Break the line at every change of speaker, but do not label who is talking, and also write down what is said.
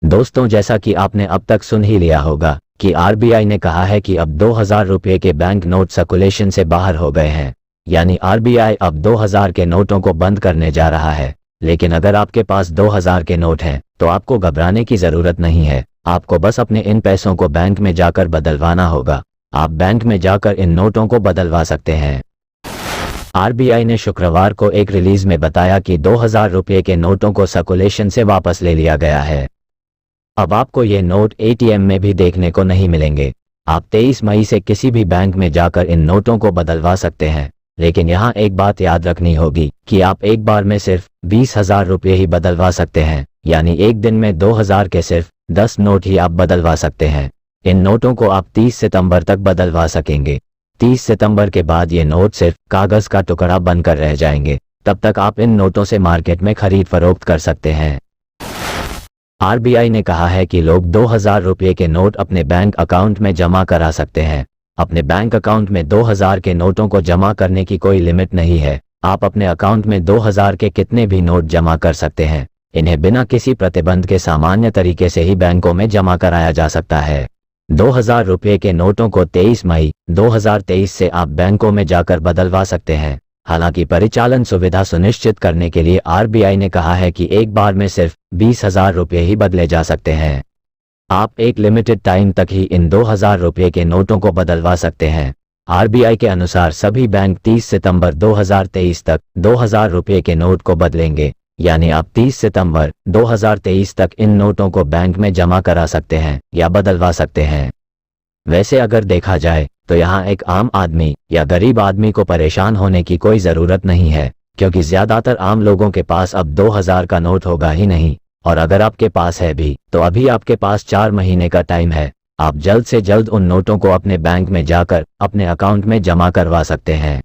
दोस्तों, जैसा कि आपने अब तक सुन ही लिया होगा कि आरबीआई ने कहा है कि अब 2000 रुपये के बैंक नोट सर्कुलेशन से बाहर हो गए हैं। यानी आरबीआई अब 2000 के नोटों को बंद करने जा रहा है। लेकिन अगर आपके पास 2000 के नोट हैं तो आपको घबराने की ज़रूरत नहीं है। आपको बस अपने इन पैसों को बैंक में जाकर बदलवाना होगा। आप बैंक में जाकर इन नोटों को बदलवा सकते हैं। आरबीआई ने शुक्रवार को एक रिलीज में बताया कि 2000 रुपये के नोटों को सर्कुलेशन से वापस ले लिया गया है। अब आपको ये नोट एटीएम में भी देखने को नहीं मिलेंगे। आप 23 मई से किसी भी बैंक में जाकर इन नोटों को बदलवा सकते हैं। लेकिन यहाँ एक बात याद रखनी होगी कि आप एक बार में सिर्फ 20,000 रुपये ही बदलवा सकते हैं। यानी एक दिन में 2000 के सिर्फ 10 नोट ही आप बदलवा सकते हैं। इन नोटों को आप 30 सितंबर तक बदलवा सकेंगे। 30 सितंबर के बाद ये नोट सिर्फ कागज का टुकड़ा बनकर रह जाएंगे। तब तक आप इन नोटों से मार्केट में खरीद फरोख्त कर सकते हैं। आरबीआई ने कहा है कि लोग 2000 रुपये के नोट अपने बैंक अकाउंट में जमा करा सकते हैं। अपने बैंक अकाउंट में 2000 के नोटों को जमा करने की कोई लिमिट नहीं है। आप अपने अकाउंट में 2000 के कितने भी नोट जमा कर सकते हैं। इन्हें बिना किसी प्रतिबंध के सामान्य तरीके से ही बैंकों में जमा कराया जा सकता है। 2000 रुपये के नोटों को 23 मई 2023 से आप बैंकों में जाकर बदलवा सकते हैं। हालांकि परिचालन सुविधा सुनिश्चित करने के लिए आरबीआई ने कहा है कि एक बार में सिर्फ 20,000 रुपये ही बदले जा सकते हैं। आप एक लिमिटेड टाइम तक ही इन 2000 रुपये के नोटों को बदलवा सकते हैं। आरबीआई के अनुसार सभी बैंक 30 सितंबर 2023 तक 2000 रुपये के नोट को बदलेंगे। यानी आप 30 सितंबर 2023 तक इन नोटों को बैंक में जमा करा सकते हैं या बदलवा सकते हैं। वैसे अगर देखा जाए तो यहाँ एक आम आदमी या गरीब आदमी को परेशान होने की कोई ज़रूरत नहीं है, क्योंकि ज़्यादातर आम लोगों के पास अब 2000 का नोट होगा ही नहीं। और अगर आपके पास है भी तो अभी आपके पास 4 महीने का टाइम है। आप जल्द से जल्द उन नोटों को अपने बैंक में जाकर अपने अकाउंट में जमा करवा सकते हैं।